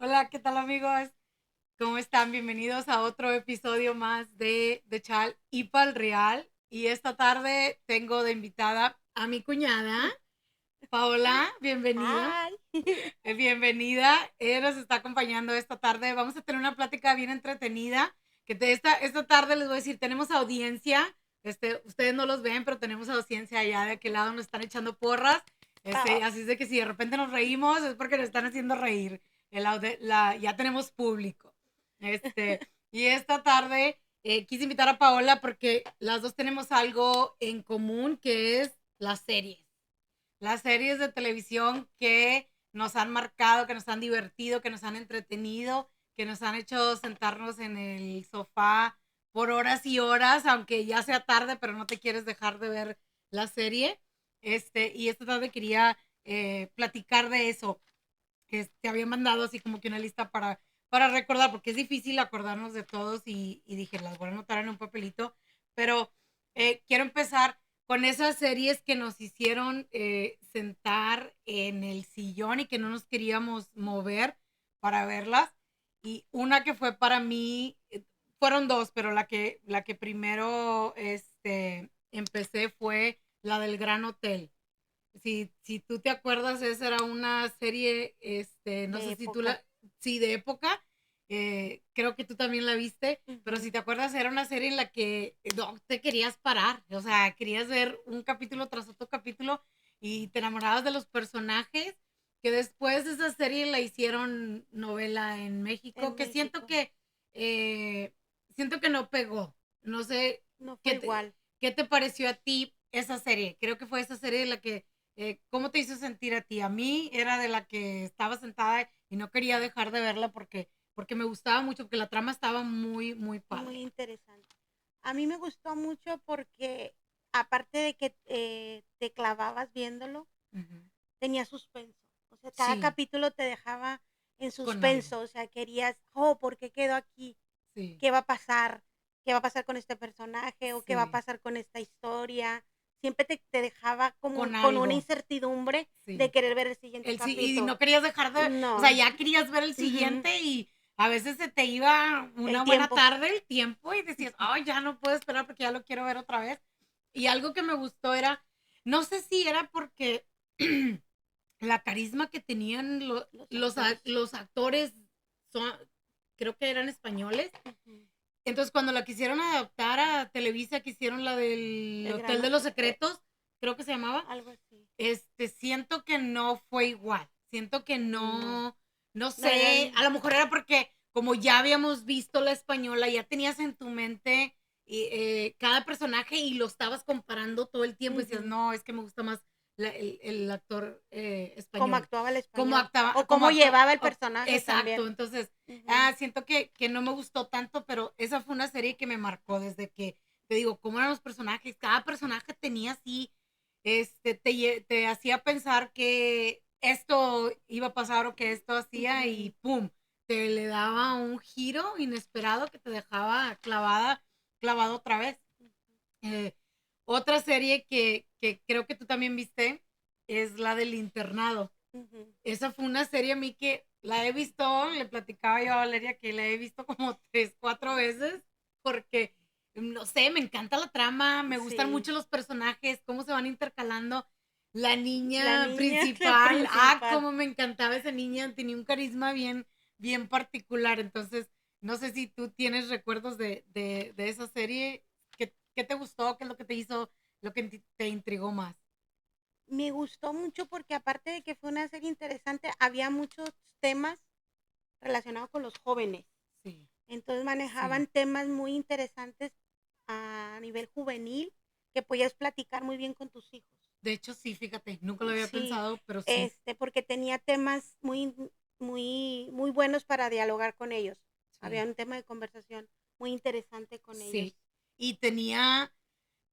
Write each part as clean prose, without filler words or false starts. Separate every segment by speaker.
Speaker 1: Hola, ¿qué tal amigos? ¿Cómo están? Bienvenidos a otro episodio más de Chal y Pal Real. Y esta tarde tengo de invitada a mi cuñada, Paola, bienvenida.
Speaker 2: Ay,
Speaker 1: Bienvenida. Ella nos está acompañando esta tarde. Vamos a tener una plática bien entretenida. Esta tarde les voy a decir, tenemos audiencia. Ustedes no los ven, pero tenemos audiencia allá de aquel lado, nos están echando porras.
Speaker 2: ah,
Speaker 1: Así es de que si de repente nos reímos es porque nos están haciendo reír. Ya tenemos público. Y esta tarde quise invitar a Paola porque las dos tenemos algo en común que es las series de televisión que nos han marcado, que nos han divertido, que nos han entretenido, que nos han hecho sentarnos en el sofá por horas y horas, aunque ya sea tarde, pero no te quieres dejar de ver la serie. Y esta tarde quería platicar de eso, que te había mandado así como que una lista para recordar, porque es difícil acordarnos de todos y dije, las voy a anotar en un papelito, pero quiero empezar con esas series que nos hicieron sentar en el sillón y que no nos queríamos mover para verlas. Y una que fue para mí, fueron dos, pero la que primero empecé fue la del Gran Hotel. Si tú te acuerdas, esa era una serie, no
Speaker 2: de
Speaker 1: sé si tú
Speaker 2: época.
Speaker 1: sí, de época, creo que tú también la viste, pero si
Speaker 2: Ujú.
Speaker 1: te acuerdas, era una serie en la que no te querías parar, o sea, querías ver un capítulo tras otro capítulo y te enamorabas de los personajes, que después de esa serie la hicieron novela en México,
Speaker 2: En
Speaker 1: que
Speaker 2: México.
Speaker 1: eh, siento que no pegó, no sé,
Speaker 2: No fue
Speaker 1: ¿qué te,
Speaker 2: igual.
Speaker 1: qué te pareció a ti esa serie? Creo que fue esa serie de la que ¿cómo te hizo sentir a ti? A mí era de la que estaba sentada y no quería dejar de verla porque me gustaba mucho, porque la trama estaba muy, muy
Speaker 2: Muy
Speaker 1: padre.
Speaker 2: interesante. A mí me gustó mucho porque, aparte de que te clavabas viéndolo,
Speaker 1: Ujú.
Speaker 2: tenía suspenso. O sea, cada
Speaker 1: Sí,
Speaker 2: capítulo te dejaba en
Speaker 1: con algo.
Speaker 2: suspenso. O sea, querías, oh, ¿por qué quedó aquí?
Speaker 1: Sí,
Speaker 2: ¿Qué va a pasar? ¿Qué va a pasar con este personaje? ¿O qué va a
Speaker 1: sí,
Speaker 2: pasar con esta historia? Siempre te dejaba como
Speaker 1: con
Speaker 2: con una
Speaker 1: algo.
Speaker 2: incertidumbre de
Speaker 1: Sí.
Speaker 2: querer ver el siguiente
Speaker 1: Y
Speaker 2: capítulo.
Speaker 1: no querías dejar o sea,
Speaker 2: No.
Speaker 1: ya querías ver el
Speaker 2: Ujú.
Speaker 1: siguiente y a veces se te iba
Speaker 2: El
Speaker 1: una buena
Speaker 2: tiempo.
Speaker 1: tarde el tiempo y decías, oh, ya no puedo esperar porque ya lo quiero ver otra vez. Y algo que me gustó era, no sé si era porque la carisma que tenían
Speaker 2: Los actores.
Speaker 1: los actores, son, creo que eran españoles.
Speaker 2: Ujú.
Speaker 1: Entonces, cuando la quisieron adaptar a Televisa, que hicieron la del
Speaker 2: El
Speaker 1: Hotel de
Speaker 2: grano,
Speaker 1: los Secretos, creo que se llamaba,
Speaker 2: algo así.
Speaker 1: siento que no fue igual. Siento que
Speaker 2: No,
Speaker 1: no
Speaker 2: no
Speaker 1: sé, a
Speaker 2: eran
Speaker 1: lo mejor era porque como ya habíamos visto la española, ya tenías en tu mente cada personaje y lo estabas comparando todo el tiempo y decías,
Speaker 2: ujú,
Speaker 1: no, es que me gusta más el actor
Speaker 2: cómo
Speaker 1: español.
Speaker 2: actuaba el
Speaker 1: Cómo
Speaker 2: español,
Speaker 1: actuaba,
Speaker 2: o
Speaker 1: cómo
Speaker 2: cómo
Speaker 1: actuaba,
Speaker 2: llevaba el personaje
Speaker 1: exacto.
Speaker 2: también.
Speaker 1: Entonces,
Speaker 2: Ujú,
Speaker 1: siento que no me gustó tanto, pero esa fue una serie que me marcó desde que, te digo, cómo eran los personajes. Cada personaje tenía así, te hacía pensar que esto iba a pasar o que esto hacía y
Speaker 2: ujú.
Speaker 1: ¡pum! Te le daba un giro inesperado que te dejaba clavado otra vez. Eh, Otra serie que creo que tú también viste es la del internado.
Speaker 2: Ujú.
Speaker 1: Esa fue una serie a mí que la he visto, le platicaba yo a Valeria que la he visto como tres, cuatro veces, porque, no sé, me encanta la trama, me gustan
Speaker 2: Sí,
Speaker 1: mucho los personajes, cómo se van intercalando. La
Speaker 2: la
Speaker 1: niña
Speaker 2: niña, la
Speaker 1: principal,
Speaker 2: principal.
Speaker 1: cómo me encantaba esa niña, tenía un carisma bien particular. Entonces, no sé si tú tienes recuerdos de esa serie, ¿qué te gustó? ¿Qué es lo que te hizo, lo que te intrigó más?
Speaker 2: Me gustó mucho porque aparte de que fue una serie interesante, había muchos temas relacionados con los jóvenes.
Speaker 1: Sí,
Speaker 2: Entonces
Speaker 1: sí.
Speaker 2: manejaban temas muy interesantes a nivel juvenil que podías platicar muy bien con tus hijos.
Speaker 1: De hecho, sí, fíjate, nunca lo había
Speaker 2: Sí,
Speaker 1: pensado, pero sí,
Speaker 2: porque tenía temas muy buenos para dialogar con ellos. Había
Speaker 1: sí,
Speaker 2: un tema de conversación muy interesante con ellos.
Speaker 1: sí. Y tenía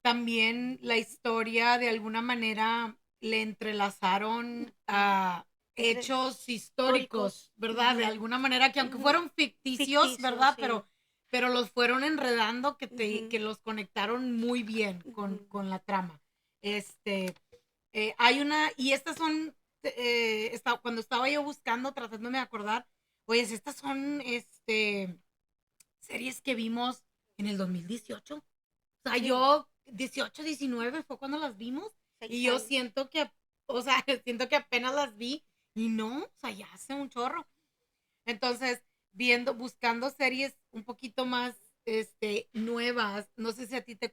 Speaker 1: también la historia, de alguna manera, le entrelazaron
Speaker 2: Ujú.
Speaker 1: a
Speaker 2: Entre
Speaker 1: hechos
Speaker 2: históricos,
Speaker 1: históricos, ¿verdad? De
Speaker 2: ujú,
Speaker 1: alguna manera, que aunque
Speaker 2: ujú,
Speaker 1: fueron ficticios,
Speaker 2: ficticios,
Speaker 1: ¿verdad?
Speaker 2: sí.
Speaker 1: Pero los fueron enredando,
Speaker 2: Ujú,
Speaker 1: que los conectaron muy bien
Speaker 2: ujú.
Speaker 1: con la trama. Este, hay una, y estas son, cuando estaba yo buscando, tratándome de acordar, Pues estas son, series que vimos en el 2018. O sea,
Speaker 2: Sí,
Speaker 1: yo, 18, 19 fue cuando las vimos. Y
Speaker 2: 6
Speaker 1: yo
Speaker 2: años.
Speaker 1: siento que, o sea, siento que apenas las vi. Y no, o sea, ya hace un chorro. Entonces, buscando series un poquito más, nuevas. No sé si a ti te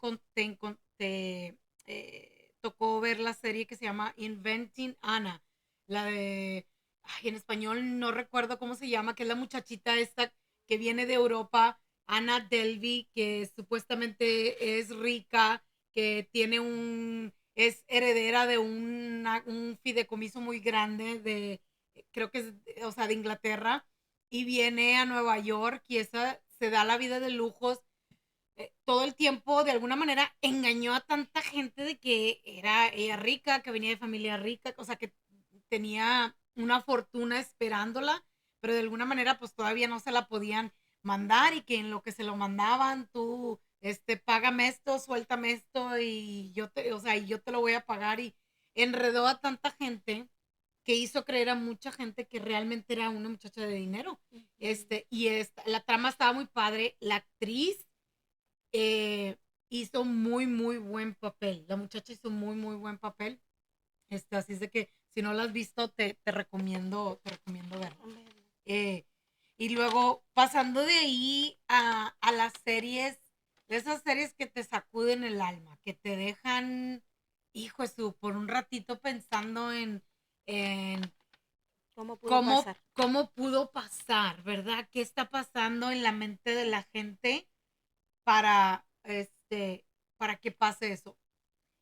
Speaker 1: tocó ver la serie que se llama Inventing Anna. La de, ay, en español no recuerdo cómo se llama, que es la muchachita esta que viene de Europa, Anna Delvey, que supuestamente es rica, que es heredera de un fideicomiso muy grande creo que es, o sea, de Inglaterra, y viene a Nueva York y esa se da la vida de lujos. Todo el tiempo, de alguna manera, engañó a tanta gente de que era ella rica, que venía de familia rica, o sea, que tenía una fortuna esperándola, pero de alguna manera, pues todavía no se la podían mandar y que en lo que se lo mandaban, tú, págame esto, suéltame esto y o sea, y yo te lo voy a pagar y enredó a tanta gente que hizo creer a mucha gente que realmente era una muchacha de dinero. La trama estaba muy padre. La actriz eh, hizo muy, muy buen papel. La muchacha hizo muy, muy buen papel. Así es de que si no la has visto, te recomiendo verla. Eh, y luego, pasando de ahí a las series, de esas series que te sacuden el alma, que te dejan, hijo de por un ratito pensando en
Speaker 2: ¿Cómo pudo
Speaker 1: cómo,
Speaker 2: pasar?
Speaker 1: cómo pudo pasar, ¿verdad? ¿Qué está pasando en la mente de la gente para, para que pase eso?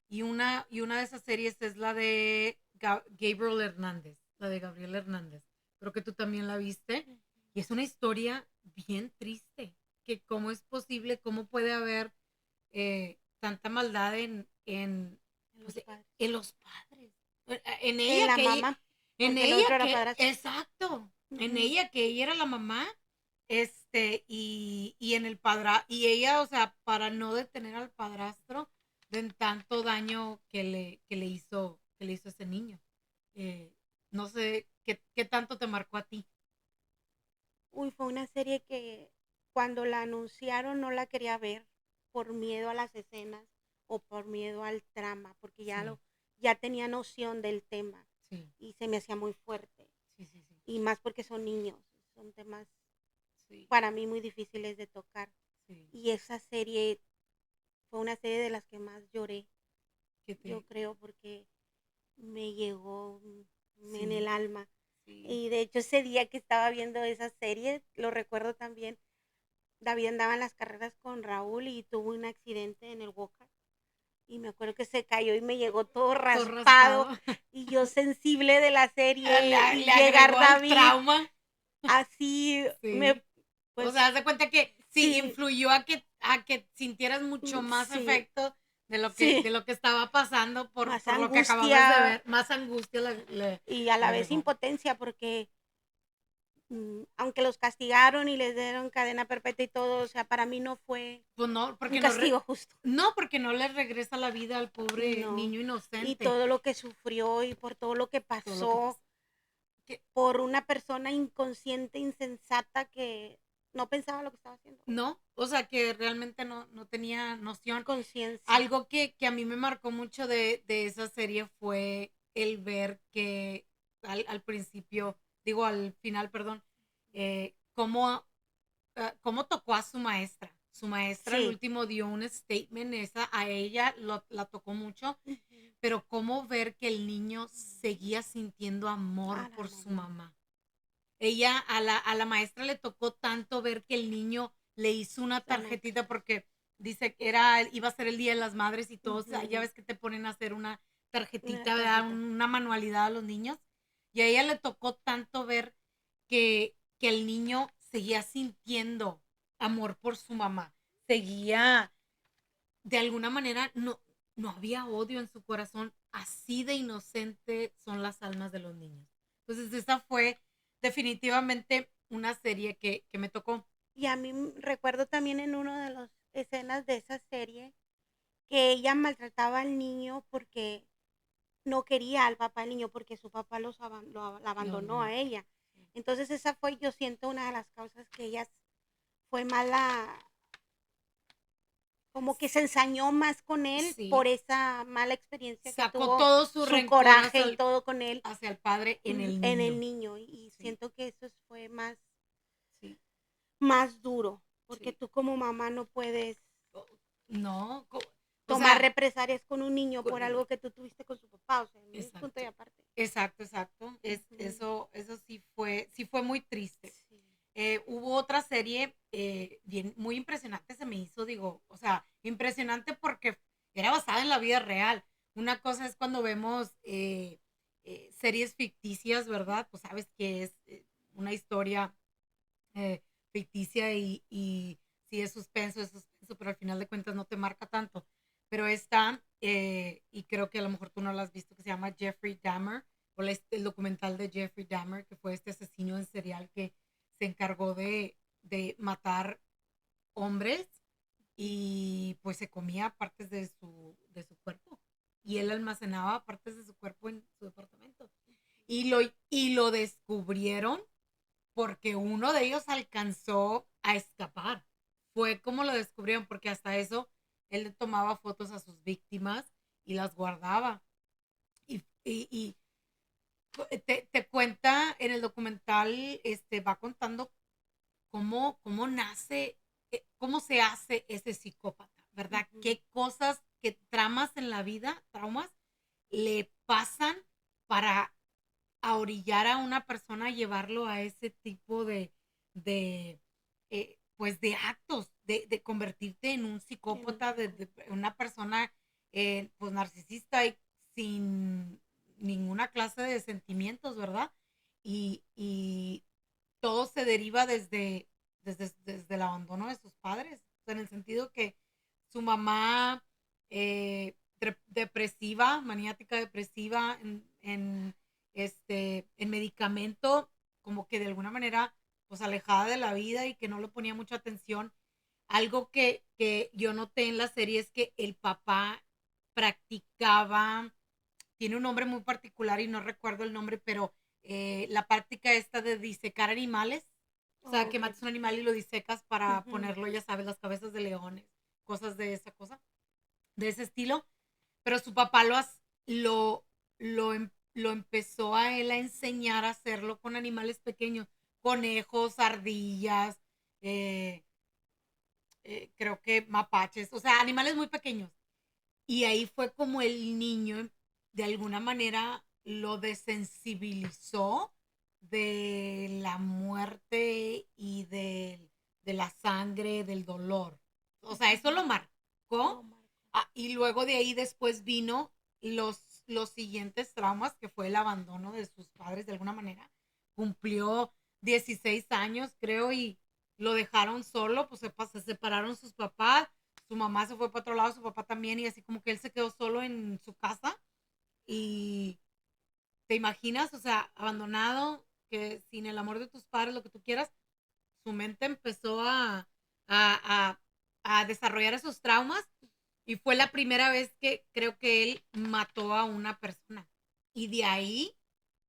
Speaker 1: Y una de esas series es la de Gabriel Hernández, la de Gabriel Hernández. Creo que tú también la viste. Y es una historia bien triste, que cómo es posible, cómo puede haber tanta maldad
Speaker 2: En los
Speaker 1: pues,
Speaker 2: padres.
Speaker 1: en los padres. En
Speaker 2: En
Speaker 1: ella
Speaker 2: la
Speaker 1: que,
Speaker 2: mamá,
Speaker 1: en
Speaker 2: porque el
Speaker 1: ella
Speaker 2: otro era
Speaker 1: que,
Speaker 2: padrastro.
Speaker 1: exacto, en
Speaker 2: Ujú.
Speaker 1: ella que ella era la mamá, y en el y ella, o sea, para no detener al padrastro, de tanto daño que le hizo ese niño. Eh, no sé qué tanto te marcó a ti.
Speaker 2: Uy, fue una serie que cuando la anunciaron no la quería ver por miedo a las escenas o por miedo al trama, porque
Speaker 1: Sí,
Speaker 2: ya tenía noción del tema
Speaker 1: sí,
Speaker 2: y se me hacía muy fuerte.
Speaker 1: sí, sí, sí,
Speaker 2: Y más porque son niños, son temas
Speaker 1: sí,
Speaker 2: para mí muy difíciles de tocar.
Speaker 1: sí.
Speaker 2: Y esa serie fue una serie de las que más lloré,
Speaker 1: Que
Speaker 2: yo
Speaker 1: te,
Speaker 2: creo, porque me llegó en el
Speaker 1: sí,
Speaker 2: alma.
Speaker 1: sí.
Speaker 2: Y de hecho ese día que estaba viendo esa serie, lo recuerdo también, David andaba en las carreras con Raúl y tuvo un accidente en el Boca. Y me acuerdo que se cayó y me llegó todo
Speaker 1: Todo
Speaker 2: raspado.
Speaker 1: raspado.
Speaker 2: Y yo sensible de la serie
Speaker 1: Le
Speaker 2: y llegar
Speaker 1: agregó al
Speaker 2: David
Speaker 1: trauma.
Speaker 2: así,
Speaker 1: Sí. O
Speaker 2: pues
Speaker 1: sea, haz de cuenta que sí,
Speaker 2: sí,
Speaker 1: influyó a que sintieras mucho más
Speaker 2: sí,
Speaker 1: efecto de lo que,
Speaker 2: sí,
Speaker 1: de lo que estaba pasando por,
Speaker 2: más
Speaker 1: por lo que acababas de
Speaker 2: angustia
Speaker 1: ver. Más angustia le,
Speaker 2: y a
Speaker 1: le
Speaker 2: la vez
Speaker 1: agregó.
Speaker 2: impotencia porque aunque los castigaron y les dieron cadena perpetua y todo, o sea, para mí no fue
Speaker 1: Pues no,
Speaker 2: un
Speaker 1: porque
Speaker 2: castigo justo.
Speaker 1: no, porque no le regresa la vida al pobre
Speaker 2: No.
Speaker 1: niño
Speaker 2: Y
Speaker 1: inocente.
Speaker 2: todo lo que sufrió y por todo lo que
Speaker 1: Todo lo que
Speaker 2: pasó
Speaker 1: pasa. Que,
Speaker 2: por una persona inconsciente, insensata que no pensaba lo que estaba haciendo.
Speaker 1: no, o sea, que realmente no tenía noción.
Speaker 2: Conciencia.
Speaker 1: Algo que a mí me marcó mucho de esa serie fue el ver que al principio, digo al final, perdón, cómo tocó a su maestra. Su maestra al
Speaker 2: Sí.
Speaker 1: último dio un statement, a ella la tocó mucho,
Speaker 2: Ujú.
Speaker 1: pero cómo ver que el niño seguía sintiendo
Speaker 2: A
Speaker 1: amor
Speaker 2: la
Speaker 1: por su
Speaker 2: mamá.
Speaker 1: mamá. Ella, a la maestra le tocó tanto ver que el niño le hizo una
Speaker 2: Una
Speaker 1: tarjetita
Speaker 2: carta.
Speaker 1: porque dice que iba a ser el Día de las Madres y todos, ya
Speaker 2: Ujú.
Speaker 1: ves que te ponen a hacer una
Speaker 2: Una
Speaker 1: tarjetita, ¿verdad?
Speaker 2: tarjeta.
Speaker 1: Una manualidad a los niños. Y a ella le tocó tanto ver que el niño seguía sintiendo amor por su mamá. Seguía, de alguna manera, no había odio en su corazón. Así de inocente son las almas de los niños. Entonces, esa fue definitivamente una serie que me tocó.
Speaker 2: Y a mí recuerdo también en una de las escenas de esa serie que ella maltrataba al niño porque no quería al papá del niño porque su papá la
Speaker 1: No,
Speaker 2: abandonó
Speaker 1: no.
Speaker 2: a ella. Entonces esa fue, yo siento, una de las causas que ella fue mala, como que se ensañó más con él por
Speaker 1: Sí,
Speaker 2: esa mala experiencia que
Speaker 1: sacó
Speaker 2: tuvo,
Speaker 1: todo su
Speaker 2: su
Speaker 1: rencor
Speaker 2: coraje y todo con él
Speaker 1: hacia el padre en el
Speaker 2: en el
Speaker 1: niño.
Speaker 2: niño. Y
Speaker 1: Sí,
Speaker 2: siento que eso fue
Speaker 1: sí,
Speaker 2: más duro, porque
Speaker 1: sí.
Speaker 2: tú como mamá no puedes
Speaker 1: No, o
Speaker 2: tomar
Speaker 1: sea,
Speaker 2: represalias con un niño por algo que tú tuviste con su papá, o sea, es punto y
Speaker 1: exacto,
Speaker 2: aparte.
Speaker 1: exacto, exacto.
Speaker 2: Ujú.
Speaker 1: Eso sí fue muy triste.
Speaker 2: Sí.
Speaker 1: Hubo otra serie bien, muy impresionante, se me hizo, digo, o sea, impresionante porque era basada en la vida real. Una cosa es cuando vemos series ficticias, ¿verdad? Pues sabes que es una historia ficticia y si es suspenso, pero al final de cuentas no te marca tanto. Pero está, y creo que a lo mejor tú no la has visto, que se llama Jeffrey Dahmer, o el documental de Jeffrey Dahmer, que fue este asesino en serial que se encargó de matar hombres y pues se comía partes de su cuerpo. Y él almacenaba partes de su cuerpo en su departamento. Y lo descubrieron porque uno de ellos alcanzó a escapar. Fue como lo descubrieron, porque hasta eso él le tomaba fotos a sus víctimas y las guardaba. Y te cuenta en el documental, va contando cómo nace, cómo se hace ese psicópata, ¿verdad?
Speaker 2: Ujú.
Speaker 1: Qué cosas, qué tramas en la vida, traumas, le pasan para a orillar a una persona a llevarlo a ese tipo de pues de actos, de convertirte en un
Speaker 2: En un
Speaker 1: psicópata, de
Speaker 2: psicópata.
Speaker 1: una persona pues narcisista y sin ninguna clase de sentimientos, ¿verdad? Y todo se deriva desde el abandono de sus padres, o sea, en el sentido que su mamá depresiva, maniática depresiva, en medicamento, como que de alguna manera, pues alejada de la vida y que no le ponía mucha atención. Algo que yo noté en la serie es que el papá practicaba, tiene un nombre muy particular y no recuerdo el nombre, pero la práctica esta de disecar animales, o sea,
Speaker 2: Oh,
Speaker 1: que
Speaker 2: ok.
Speaker 1: matas un animal y lo disecas para
Speaker 2: Ujú.
Speaker 1: ponerlo, ya sabes, las cabezas de leones, cosas de esa cosa, de ese estilo, pero su papá lo empezó a él a enseñar a hacerlo con animales pequeños, conejos, ardillas, eh, creo que mapaches, o sea, animales muy pequeños. Y ahí fue como el niño, de alguna manera, lo desensibilizó de la muerte y de la sangre, del dolor. O sea, eso lo
Speaker 2: Lo
Speaker 1: marcó.
Speaker 2: marco.
Speaker 1: Y luego de ahí después vino los siguientes traumas, que fue el abandono de sus padres de alguna manera. Cumplió 16 años, creo, y lo dejaron solo, pues se separaron sus papás, su mamá se fue para otro lado, su papá también, y así como que él se quedó solo en su casa. Y te imaginas, o sea, abandonado, que sin el amor de tus padres, lo que tú quieras, su mente empezó a, a desarrollar esos traumas y fue la primera vez que creo que él mató a una persona. Y de ahí,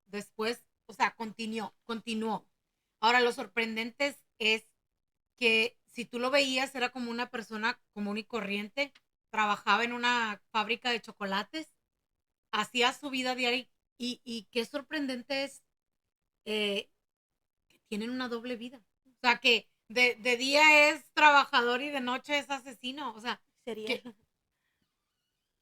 Speaker 1: después, o sea, continuó. Ahora, lo sorprendente es que si tú lo veías, era como una persona común y corriente, trabajaba en una fábrica de chocolates, hacía su vida diaria y qué sorprendente es que tienen una doble vida. O sea, que de día es trabajador y de noche es asesino. O sea,
Speaker 2: Sería.
Speaker 1: que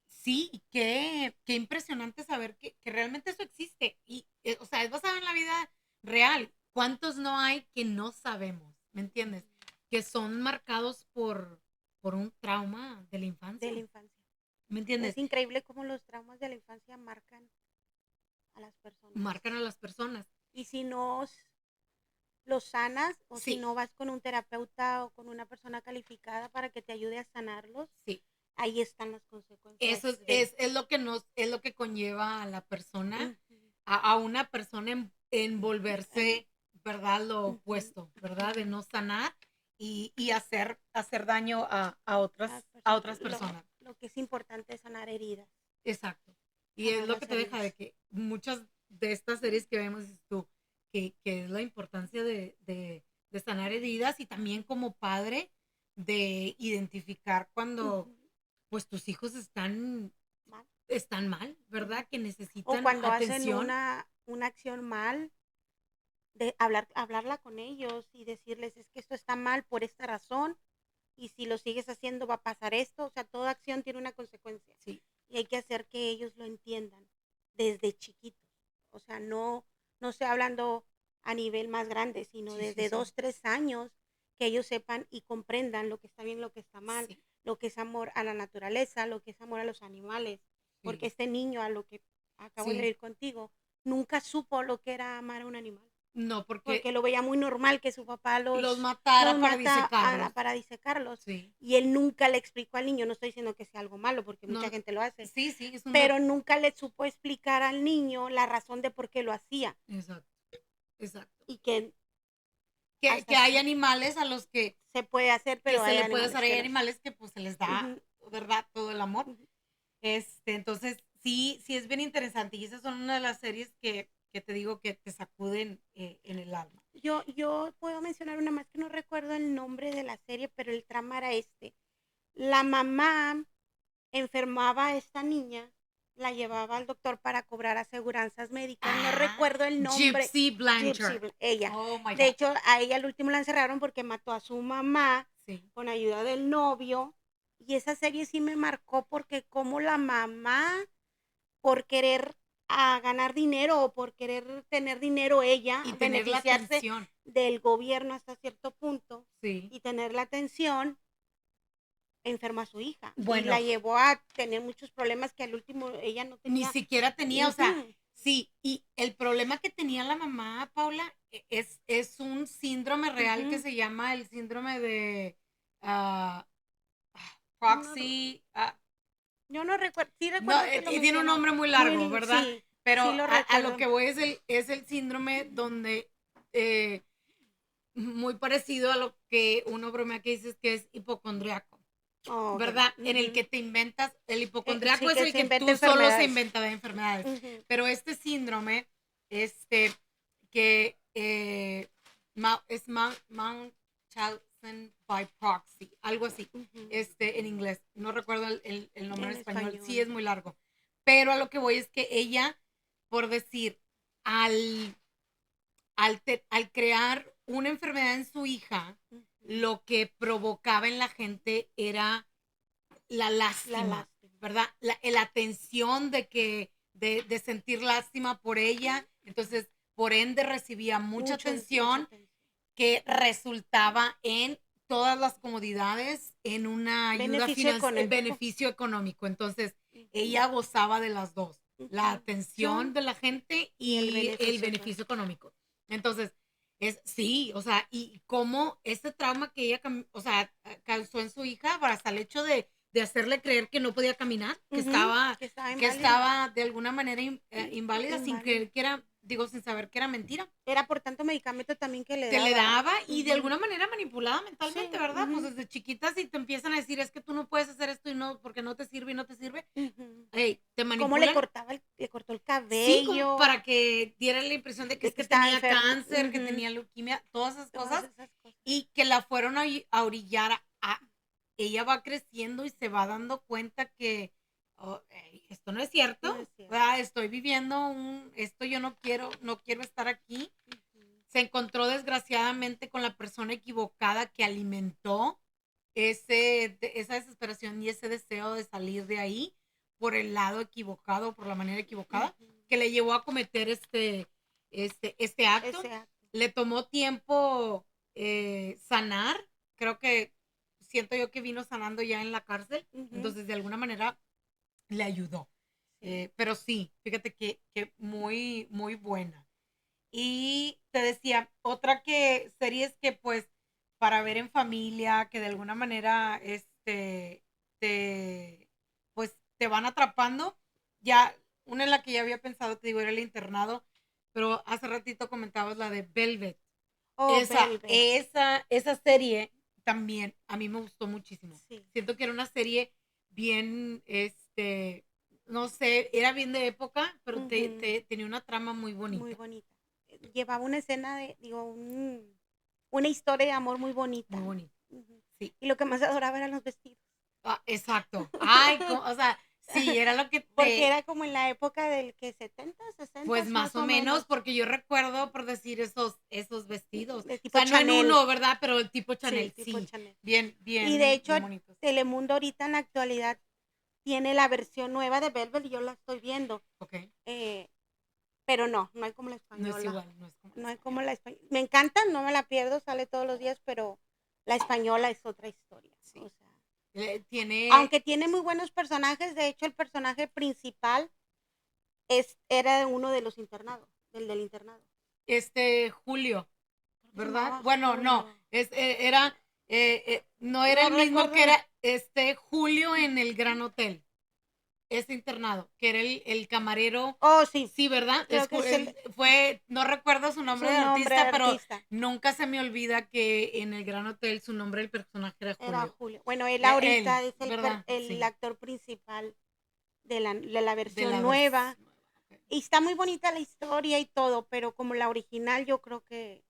Speaker 1: sí, qué impresionante saber que realmente eso existe. Y, o sea, es basado en la vida real. ¿Cuántos no hay que no sabemos? ¿Me entiendes? Que son marcados por un trauma de la
Speaker 2: De la
Speaker 1: infancia.
Speaker 2: infancia.
Speaker 1: ¿Me
Speaker 2: Es
Speaker 1: entiendes?
Speaker 2: increíble cómo los traumas de la infancia marcan a las personas.
Speaker 1: Marcan a las personas.
Speaker 2: Y si no los sanas o si
Speaker 1: Sí,
Speaker 2: no vas con un terapeuta o con una persona calificada para que te ayude a sanarlos,
Speaker 1: sí.
Speaker 2: ahí están las consecuencias
Speaker 1: Eso
Speaker 2: de.
Speaker 1: es lo que es lo que conlleva a la persona,
Speaker 2: Ujú.
Speaker 1: a una persona en
Speaker 2: En-
Speaker 1: volverse, ¿verdad? Lo
Speaker 2: ujú,
Speaker 1: opuesto, ¿verdad? De
Speaker 2: ujú.
Speaker 1: no sanar y hacer daño
Speaker 2: Las
Speaker 1: a
Speaker 2: personas,
Speaker 1: otras personas.
Speaker 2: lo que es importante es sanar heridas,
Speaker 1: Exacto. Y es
Speaker 2: sanar
Speaker 1: lo que
Speaker 2: las
Speaker 1: te deja de
Speaker 2: heridas.
Speaker 1: que muchas de estas series que vemos, dices tú, que es la importancia de sanar heridas y también como padre de identificar cuando pues tus hijos están mal, ¿verdad? Que
Speaker 2: O
Speaker 1: necesitan
Speaker 2: cuando hacen
Speaker 1: atención.
Speaker 2: una acción mal, de hablarla con ellos y decirles: "Es que esto está mal por esta razón, y si lo sigues haciendo va a pasar esto". O sea, toda acción tiene una consecuencia,
Speaker 1: Sí,
Speaker 2: y hay que hacer que ellos lo entiendan desde chiquitos. O sea, no estoy hablando a nivel más grande, sino
Speaker 1: sí, sí,
Speaker 2: desde
Speaker 1: sí.
Speaker 2: 2 3 años, que ellos sepan y comprendan lo que está bien, lo que está mal,
Speaker 1: Sí,
Speaker 2: lo que es amor a la naturaleza, lo que es amor a los animales. Porque
Speaker 1: sí,
Speaker 2: este niño, a lo que acabo de
Speaker 1: sí.
Speaker 2: leer contigo, nunca supo lo que era amar a un animal,
Speaker 1: No, porque
Speaker 2: porque lo veía muy normal que su papá
Speaker 1: los
Speaker 2: los
Speaker 1: matara para
Speaker 2: mata
Speaker 1: disecarlos.
Speaker 2: para disecarlos,
Speaker 1: Sí.
Speaker 2: y él nunca le explicó al niño, no estoy diciendo que sea algo malo, porque mucha
Speaker 1: No,
Speaker 2: gente lo hace,
Speaker 1: sí, sí, es un
Speaker 2: pero nunca le supo explicar al niño la razón de por qué lo hacía,
Speaker 1: exacto, exacto.
Speaker 2: y que
Speaker 1: Que
Speaker 2: hasta
Speaker 1: hay animales a los
Speaker 2: se puede hacer,
Speaker 1: que
Speaker 2: pero
Speaker 1: se
Speaker 2: hay
Speaker 1: le puede hacer,
Speaker 2: animales
Speaker 1: hay
Speaker 2: que no.
Speaker 1: animales que pues se les da,
Speaker 2: Ujú,
Speaker 1: ¿verdad? Todo el amor.
Speaker 2: ujú.
Speaker 1: Entonces, sí, sí es bien interesante. Y esas son una de las series que te digo que te sacuden en el alma.
Speaker 2: Yo puedo mencionar una más que no recuerdo el nombre de la serie, pero el trama era este. La mamá enfermaba a esta niña, la llevaba al doctor para cobrar aseguranzas médicas, no
Speaker 1: Ah,
Speaker 2: recuerdo el nombre.
Speaker 1: Gypsy
Speaker 2: Gypsy,
Speaker 1: Blanchard.
Speaker 2: ella.
Speaker 1: Oh my
Speaker 2: De
Speaker 1: God.
Speaker 2: hecho, a ella al último la encerraron porque mató a su mamá
Speaker 1: Sí.
Speaker 2: con ayuda del novio. Y esa serie sí me marcó porque como la mamá, por querer ganar dinero o por querer tener dinero ella,
Speaker 1: Y tener la
Speaker 2: beneficiarse
Speaker 1: atención.
Speaker 2: del gobierno hasta cierto punto
Speaker 1: Sí.
Speaker 2: y tener la atención, enferma a su hija y la
Speaker 1: Bueno,
Speaker 2: llevó a tener muchos problemas que al último ella no
Speaker 1: ni
Speaker 2: tenía.
Speaker 1: siquiera tenía, o sea,
Speaker 2: Ujú,
Speaker 1: sí, y el problema que tenía la mamá, Paula, es un síndrome real que
Speaker 2: ujú.
Speaker 1: se llama el síndrome de ah,
Speaker 2: Yo no,
Speaker 1: proxy,
Speaker 2: yo no recuerdo, sí
Speaker 1: no,
Speaker 2: recuerdo que lo
Speaker 1: tiene un
Speaker 2: mencionó,
Speaker 1: nombre muy largo, ¿verdad?
Speaker 2: sí,
Speaker 1: Pero
Speaker 2: sí lo
Speaker 1: a lo
Speaker 2: recuerdo.
Speaker 1: que voy es el síndrome donde eh, muy parecido a lo que uno bromea que dices que es hipocondriaco.
Speaker 2: Oh, ok,
Speaker 1: ¿Verdad? En el
Speaker 2: ujú.
Speaker 1: que te inventas, el hipocondriaco
Speaker 2: Sí,
Speaker 1: es
Speaker 2: que
Speaker 1: el
Speaker 2: se
Speaker 1: que
Speaker 2: inventa
Speaker 1: tú solo se
Speaker 2: enfermedades.
Speaker 1: inventa de enfermedades,
Speaker 2: Ujú,
Speaker 1: pero este síndrome, que es Munchausen by proxy, algo así,
Speaker 2: ujú.
Speaker 1: en inglés, no recuerdo el nombre en
Speaker 2: En
Speaker 1: español, sí es
Speaker 2: español.
Speaker 1: muy largo, pero a lo que voy es que ella, por decir, al al crear una enfermedad en su hija,
Speaker 2: Ujú.
Speaker 1: lo que provocaba en la gente era la
Speaker 2: La
Speaker 1: lástima,
Speaker 2: lástima.
Speaker 1: ¿verdad? La atención de sentir lástima por ella. Entonces, por ende, recibía mucha
Speaker 2: Mucha
Speaker 1: atención
Speaker 2: atención.
Speaker 1: que resultaba en todas las comodidades, en una ayuda
Speaker 2: Beneficio
Speaker 1: financiera,
Speaker 2: económico.
Speaker 1: beneficio económico. Entonces,
Speaker 2: Ujú,
Speaker 1: ella gozaba de las dos, la
Speaker 2: ujú.
Speaker 1: atención de la gente
Speaker 2: Y el
Speaker 1: y el
Speaker 2: beneficio
Speaker 1: beneficio
Speaker 2: económico.
Speaker 1: económico. Entonces, sí, o sea, y cómo ese trauma que ella, o sea, causó en su hija hasta el hecho de hacerle creer que no podía caminar,
Speaker 2: Ujú, que estaba
Speaker 1: que
Speaker 2: inválida.
Speaker 1: estaba de alguna manera inválida sin
Speaker 2: Inválida.
Speaker 1: creer que era, digo, sin saber que era mentira
Speaker 2: Era por tanto medicamento también que le
Speaker 1: que le
Speaker 2: daba.
Speaker 1: daba y de
Speaker 2: Ujú.
Speaker 1: alguna manera manipulada
Speaker 2: Sí,
Speaker 1: mentalmente, ¿verdad? Pues
Speaker 2: ujú,
Speaker 1: desde chiquitas y te empiezan a decir es que tú no puedes hacer esto y no, porque no te sirve y no te sirve.
Speaker 2: ujú.
Speaker 1: Hey, te
Speaker 2: Cómo
Speaker 1: manipulan,
Speaker 2: le cortó el
Speaker 1: sí, como
Speaker 2: cabello,
Speaker 1: para que diera la impresión de que
Speaker 2: de
Speaker 1: es
Speaker 2: que
Speaker 1: que
Speaker 2: estaba
Speaker 1: tenía
Speaker 2: enferma.
Speaker 1: cáncer, que
Speaker 2: Ujú.
Speaker 1: tenía leuquimia, todas esas
Speaker 2: Todas
Speaker 1: cosas
Speaker 2: esas cosas.
Speaker 1: y que la fueron a orillar ella va creciendo y se va dando cuenta que oh, esto no es cierto,
Speaker 2: No es cierto.
Speaker 1: ¿verdad? Estoy viviendo esto yo no quiero estar aquí.
Speaker 2: Ujú.
Speaker 1: Se encontró desgraciadamente con la persona equivocada que alimentó esa desesperación y ese deseo de salir de ahí por el lado equivocado, por la manera equivocada,
Speaker 2: Ujú.
Speaker 1: que le llevó a cometer este acto.
Speaker 2: Ese acto.
Speaker 1: Le tomó tiempo sanar, creo que siento yo que vino sanando ya en la cárcel,
Speaker 2: Ujú.
Speaker 1: entonces de alguna manera le ayudó.
Speaker 2: Sí.
Speaker 1: Pero sí, fíjate que muy, muy buena. Y te decía, otra series que pues para ver en familia, que de alguna manera te, pues te van atrapando. Ya, una en la que ya había pensado, te digo, era El Internado, pero hace ratito comentabas la de Velvet.
Speaker 2: Oh, Velvet.
Speaker 1: Esa serie también a mí me gustó muchísimo.
Speaker 2: Sí.
Speaker 1: Siento que era una serie bien, no sé, era bien de época, pero
Speaker 2: Ujú.
Speaker 1: tenía una trama muy
Speaker 2: Muy
Speaker 1: bonita.
Speaker 2: bonita. llevaba una escena una historia de amor muy bonita.
Speaker 1: Muy bonito.
Speaker 2: Ujú.
Speaker 1: Sí.
Speaker 2: Y lo que más adoraba eran los vestidos.
Speaker 1: Exacto. Ay, o sea, sí, era lo que
Speaker 2: Porque era como en la época del que 70, 60,
Speaker 1: pues más o menos, porque yo recuerdo por decir esos vestidos.
Speaker 2: De
Speaker 1: O
Speaker 2: tipo
Speaker 1: sea, no en
Speaker 2: Chanel.
Speaker 1: uno, ¿verdad? Pero el tipo
Speaker 2: Sí,
Speaker 1: Chanel,
Speaker 2: tipo
Speaker 1: sí.
Speaker 2: Chanel.
Speaker 1: Bien,
Speaker 2: Y de hecho,
Speaker 1: bien bonitos.
Speaker 2: Telemundo ahorita en la actualidad tiene la versión nueva de Velvet y yo la estoy viendo.
Speaker 1: Ok.
Speaker 2: Pero no hay como la
Speaker 1: No es
Speaker 2: española.
Speaker 1: igual, no es como
Speaker 2: No hay como la española. Me encanta, no me la pierdo, sale todos los días, pero la española es otra historia.
Speaker 1: Sí.
Speaker 2: O sea,
Speaker 1: Aunque
Speaker 2: tiene muy buenos personajes, de hecho el personaje principal era uno de los internados, del internado.
Speaker 1: Julio, ¿verdad?
Speaker 2: No,
Speaker 1: Bueno, no, era, no era
Speaker 2: no
Speaker 1: el mismo que
Speaker 2: recuerdo.
Speaker 1: era Julio en el Gran Hotel, ese internado, que era el camarero.
Speaker 2: Oh, sí.
Speaker 1: Sí, ¿verdad?
Speaker 2: Creo que es
Speaker 1: No recuerdo su nombre de
Speaker 2: nombre
Speaker 1: artista, pero
Speaker 2: artista.
Speaker 1: nunca se me olvida que en el Gran Hotel su nombre del personaje era Julio.
Speaker 2: Era Julio. Bueno, él ahorita es
Speaker 1: ¿verdad?
Speaker 2: el
Speaker 1: Sí.
Speaker 2: actor principal de la versión
Speaker 1: De la
Speaker 2: nueva.
Speaker 1: versión nueva. Okay.
Speaker 2: Y está muy bonita la historia y todo, pero como la original yo creo que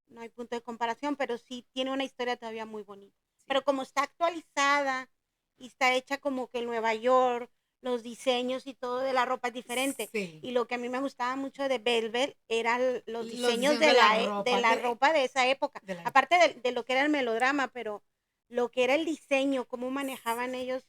Speaker 2: no hay punto de comparación, pero sí tiene una historia todavía muy bonita. Sí. Pero como está actualizada y está hecha como que en Nueva York, los diseños y todo de la ropa es diferente.
Speaker 1: Sí.
Speaker 2: Y lo que a mí me gustaba mucho de Velvet eran los diseños
Speaker 1: de
Speaker 2: la ropa de esa época. Aparte de lo que era el melodrama, pero lo que era el diseño, cómo manejaban ellos.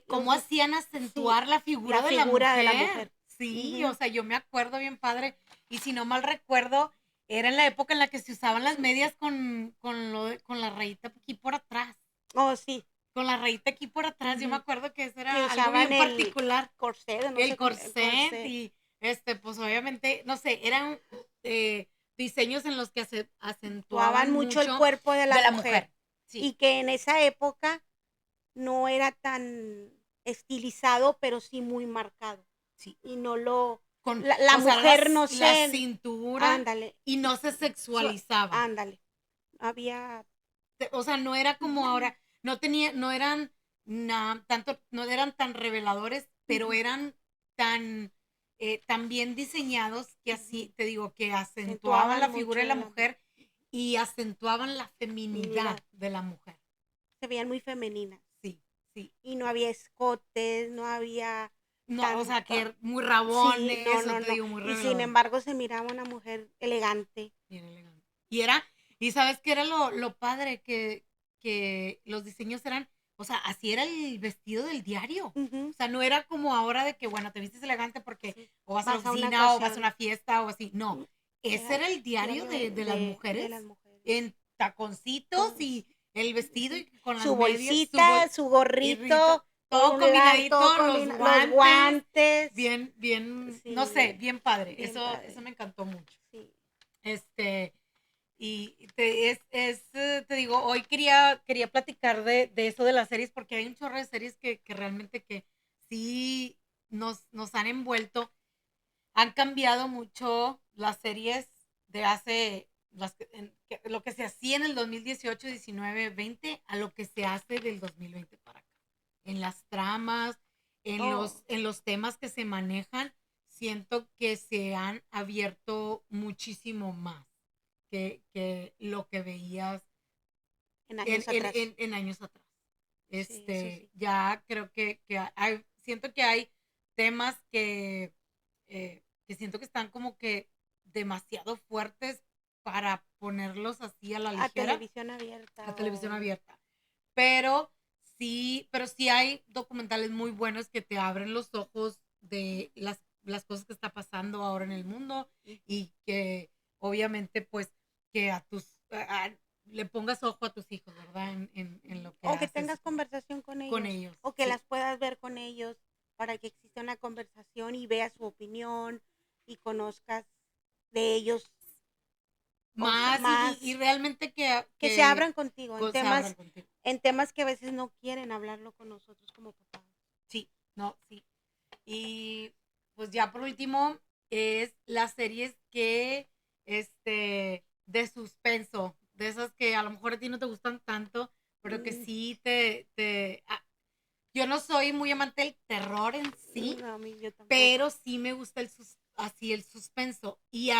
Speaker 1: Cómo hacían acentuar la figura de la mujer. Sí, o sea, yo me acuerdo bien padre. Y si no mal recuerdo, era en la época en la que se usaban las medias con la rayita aquí por atrás.
Speaker 2: Oh, sí.
Speaker 1: Con la rayita aquí por atrás. Yo me acuerdo que eso era
Speaker 2: que
Speaker 1: algo bien particular.
Speaker 2: Corset, no
Speaker 1: el
Speaker 2: sé,
Speaker 1: corset y pues obviamente, no sé, eran diseños en los que acentuaban mucho
Speaker 2: el cuerpo de la mujer.
Speaker 1: Sí.
Speaker 2: Y que en esa época no era tan estilizado, pero sí muy marcado.
Speaker 1: Sí.
Speaker 2: Y no lo...
Speaker 1: Con,
Speaker 2: la mujer no sé...
Speaker 1: La cintura.
Speaker 2: Ándale.
Speaker 1: Y no se sexualizaba.
Speaker 2: Ándale. Había...
Speaker 1: O sea, no era como ahora, no eran no eran tan reveladores, pero eran tan bien diseñados que así, te digo, que acentuaban la figura de la mujer y acentuaban la feminidad de la mujer.
Speaker 2: Se veían muy femeninas.
Speaker 1: Sí, sí.
Speaker 2: Y no había escotes, no había...
Speaker 1: No, o sea, que muy rabones,
Speaker 2: sí,
Speaker 1: no, te digo, muy
Speaker 2: y sin embargo se miraba una mujer elegante.
Speaker 1: Bien elegante. Y sabes qué era lo padre, que los diseños eran, o sea, así era el vestido del diario. O sea, no era como ahora de que, bueno, te vistes elegante porque o vas a la oficina o vas a una fiesta o así. No, ese era el diario de las mujeres. En taconcitos y el vestido y con las
Speaker 2: su
Speaker 1: medias,
Speaker 2: bolsita, su gorrito,
Speaker 1: todo combinadito,
Speaker 2: los guantes.
Speaker 1: Bien, sí, no sé, bien padre. Bien eso me encantó mucho. Sí. Y te digo, hoy quería platicar de eso de las series, porque hay un chorro de series que realmente que sí nos han envuelto. Han cambiado mucho las series de hace, lo que se hacía en el 2018, 19, 20, a lo que se hace del 2020 para acá. En las tramas, en los temas que se manejan, siento que se han abierto muchísimo más que lo que veías en años atrás. Sí. Ya creo que siento que hay temas que siento que están como que demasiado fuertes para ponerlos así a la ligera. A televisión abierta. Pero sí hay documentales muy buenos que te abren los ojos de las cosas que está pasando ahora en el mundo y que obviamente pues que le pongas ojo a tus hijos, ¿verdad? En lo que
Speaker 2: o que tengas conversación con ellos. O que las puedas ver con ellos para que exista una conversación y veas su opinión y conozcas de ellos
Speaker 1: más. Y realmente que
Speaker 2: se abran contigo en temas que a veces no quieren hablarlo con nosotros como papás.
Speaker 1: Sí, sí. Y pues ya por último es las series que de suspenso, de esas que a lo mejor a ti no te gustan tanto, pero que sí yo no soy muy amante del terror en sí,
Speaker 2: no, yo tampoco.
Speaker 1: pero sí me gusta así el suspenso. Y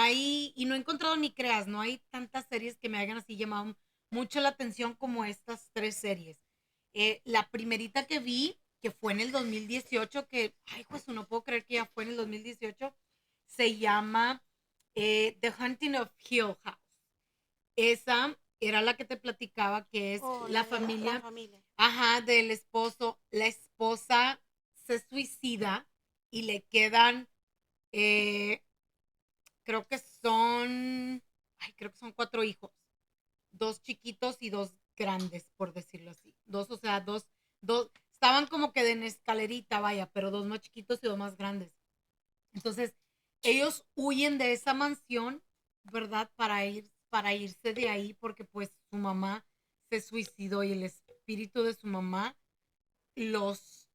Speaker 1: no he encontrado ni creas, no hay tantas series que me hayan así llamado mucho la atención como estas tres series. La primerita que vi, que fue en el 2018, que, ay, pues no puedo creer que ya fue en el 2018, se llama The Hunting of Hill House. Esa era la que te platicaba, que es
Speaker 2: Oh,
Speaker 1: la
Speaker 2: la
Speaker 1: familia,
Speaker 2: familia.
Speaker 1: ajá, del esposo. La esposa se suicida y le quedan, eh, creo que son, ay, creo que son cuatro hijos, dos chiquitos y dos grandes, por decirlo así. Dos, o sea, dos, estaban como que en escalerita, vaya, pero dos más chiquitos y dos más grandes. Entonces, ellos huyen de esa mansión, ¿verdad? Para irse de ahí porque pues su mamá se suicidó y el espíritu de su mamá los,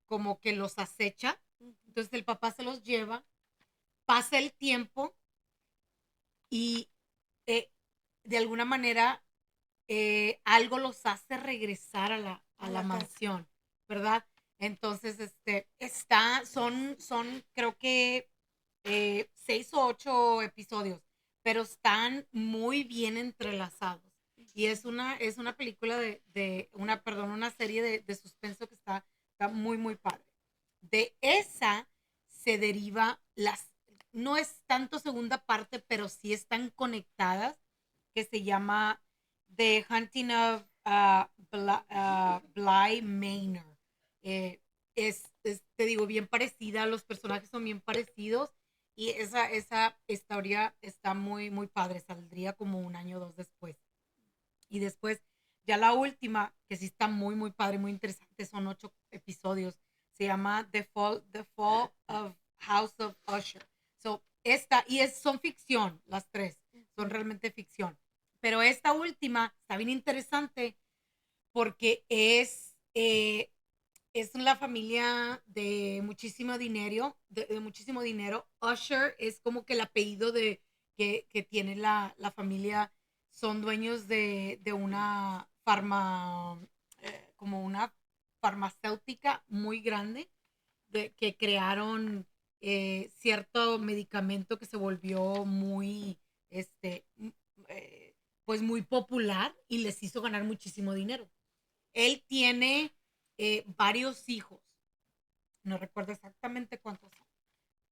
Speaker 1: como que los acecha. Entonces el papá se los lleva, pasa el tiempo y eh, de alguna manera algo los hace regresar a
Speaker 2: A
Speaker 1: la
Speaker 2: la casa.
Speaker 1: mansión, ¿verdad? Entonces, son creo que 6 o 8 episodios, pero están muy bien entrelazados. Y es una película perdón, una serie de suspenso que está muy, muy padre. De esa se deriva no es tanto segunda parte, pero sí están conectadas, que se llama The Hunting of Bly Manor. Eh, te digo, bien parecida, los personajes son bien parecidos y esa historia está muy, muy padre, saldría como un año o dos después. Y después, ya la última, que sí está muy, muy padre, muy interesante, son 8 episodios, se llama The Fall of House of Usher. So, son ficción, las tres, son realmente ficción. Pero esta última está bien interesante porque es la familia de muchísimo dinero, de muchísimo dinero. Usher es como que el apellido que tiene la familia. Son dueños de una como una farmacéutica muy grande, que crearon cierto medicamento que se volvió muy, pues muy popular y les hizo ganar muchísimo dinero. Él tiene varios hijos, no recuerdo exactamente cuántos son,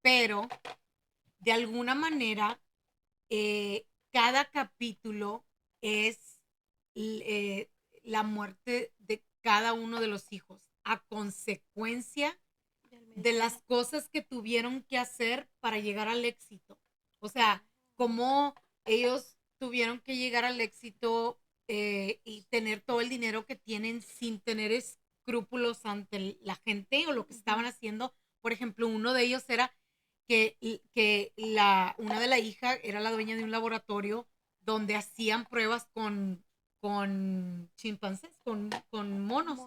Speaker 1: pero de alguna manera cada capítulo es eh, la muerte de cada uno de los hijos a consecuencia de las cosas que tuvieron que hacer para llegar al éxito. O sea, cómo ellos tuvieron que llegar al éxito y tener todo el dinero que tienen sin tener escrúpulos ante la gente o lo que estaban haciendo. Por ejemplo, uno de ellos era una de la hija era la dueña de un laboratorio donde hacían pruebas con chimpancés, con monos.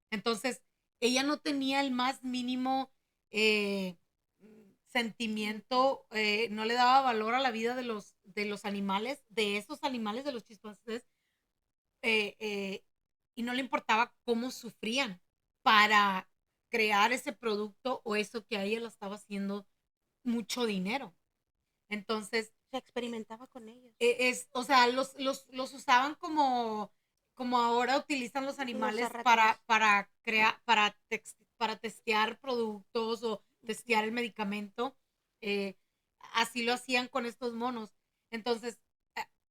Speaker 1: Entonces, ella no tenía el más mínimo eh, sentimiento, no le daba valor a la vida de los animales, de esos animales, de los chimpancés, eh, eh, y no le importaba cómo sufrían para crear ese producto o eso que a ella la estaba haciendo mucho dinero. Entonces,
Speaker 2: Se experimentaba con ellos.
Speaker 1: o sea, los usaban como ahora utilizan los
Speaker 2: Los
Speaker 1: animales
Speaker 2: arrácanos.
Speaker 1: para crear, para testear productos o testear el medicamento. eh, Así lo hacían con estos monos. Entonces,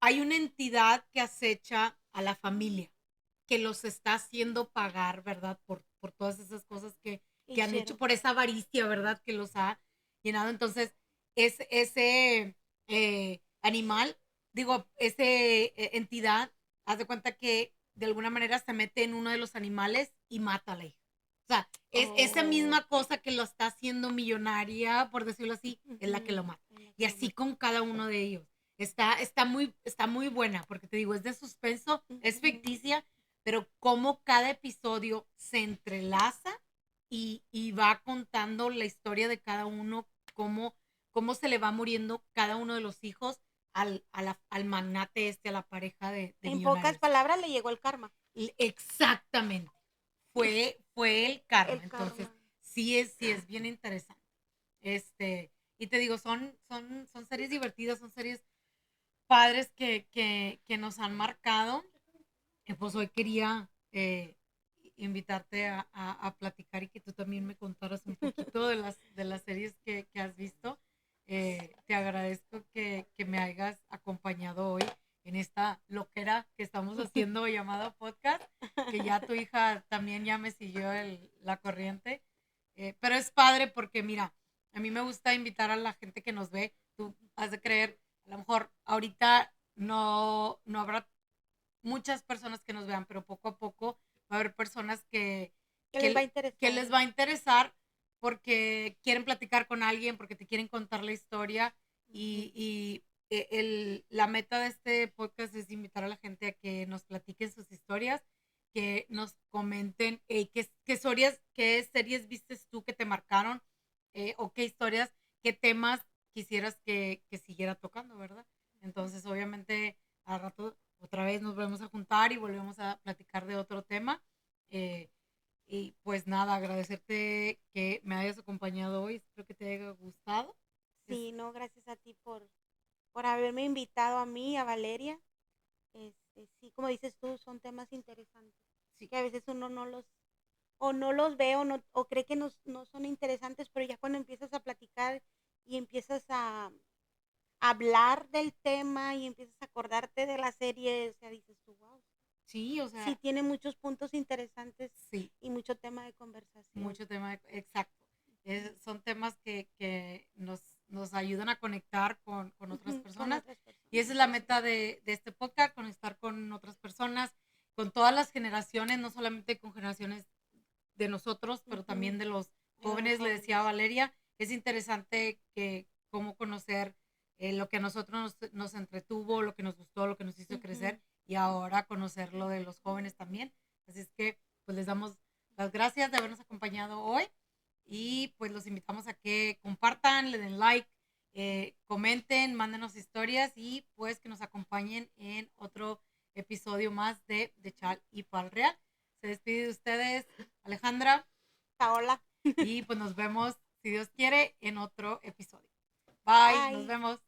Speaker 1: hay una entidad que acecha a la familia, que los está haciendo pagar, ¿verdad? Por todas esas cosas que han hecho,
Speaker 2: Hicieron.
Speaker 1: por esa avaricia, ¿verdad? Que los ha llenado. Entonces, ese animal, digo, ese entidad, haz de cuenta que de alguna manera se mete en uno de los animales y mata a la hija. O sea, es esa misma cosa que lo está haciendo millonaria, por decirlo así, es la que lo mata. Y así con cada uno de ellos. Está muy buena, porque te digo, es de suspenso, es ficticia, pero como cada episodio se entrelaza y va contando la historia de cada uno, cómo se le va muriendo cada uno de los hijos al magnate a la pareja de
Speaker 2: En pocas
Speaker 1: millonarios.
Speaker 2: palabras le llegó el karma.
Speaker 1: Exactamente. Fue el karma.
Speaker 2: El
Speaker 1: Entonces,
Speaker 2: karma.
Speaker 1: sí es bien interesante. Y te digo, son series divertidas, son series padres que nos han marcado. Y pues hoy quería invitarte a platicar y que tú también me contaras un poquito de las series que has visto. Te agradezco que me hayas acompañado hoy en esta loquera que estamos haciendo llamada podcast, que ya tu hija también ya me siguió la corriente. Pero es padre porque mira, a mí me gusta invitar a la gente que nos ve. Tú has de creer, a lo mejor ahorita no habrá muchas personas que nos vean, pero poco a poco va a haber personas
Speaker 2: Que les va a
Speaker 1: que
Speaker 2: interesar.
Speaker 1: les va a interesar porque quieren platicar con alguien, porque te quieren contar la historia la meta de este podcast es invitar a la gente a que nos platiquen sus historias, que nos comenten qué series vistes tú que te marcaron, o qué historias, qué temas quisieras que siguiera tocando, ¿verdad? Entonces, obviamente, al rato otra vez nos volvemos a juntar y volvemos a platicar de otro tema. Eh, y pues nada, agradecerte que me hayas acompañado hoy. Espero que te haya gustado. Es,
Speaker 2: Sí, no, gracias a ti por haberme invitado a mí, a Valeria. Sí, como dices tú, son temas interesantes,
Speaker 1: sí,
Speaker 2: que a veces uno no los ve o cree que no son interesantes, pero ya cuando empiezas a platicar y empiezas a hablar del tema y empiezas a acordarte de la serie, o sea, dices tú, wow,
Speaker 1: sí, o
Speaker 2: sí
Speaker 1: sea,
Speaker 2: tiene muchos puntos interesantes
Speaker 1: sí,
Speaker 2: y mucho tema de conversación.
Speaker 1: mucho tema, exacto. Son temas que nos ayudan a conectar con otras
Speaker 2: Ujú, con
Speaker 1: personas.
Speaker 2: otras
Speaker 1: Y
Speaker 2: personas.
Speaker 1: esa es la meta de este podcast, conectar con otras personas, con todas las generaciones, no solamente con generaciones de nosotros, pero
Speaker 2: Ujú,
Speaker 1: también de los
Speaker 2: de los
Speaker 1: jóvenes, le decía
Speaker 2: jóvenes.
Speaker 1: Valeria, es interesante que cómo conocer lo que a nosotros nos entretuvo, lo que nos gustó, lo que nos hizo
Speaker 2: Ujú.
Speaker 1: crecer y ahora conocer lo de los jóvenes también. Así es que pues les damos las gracias de habernos acompañado hoy y pues los invitamos a que compartan, le den like, comenten, mándenos historias y pues que nos acompañen en otro episodio más de Chal y Pal Real. Se despide de ustedes Alejandra
Speaker 2: Paola,
Speaker 1: y pues nos vemos, si Dios quiere, en otro episodio. Bye, nos
Speaker 2: bye.
Speaker 1: vemos.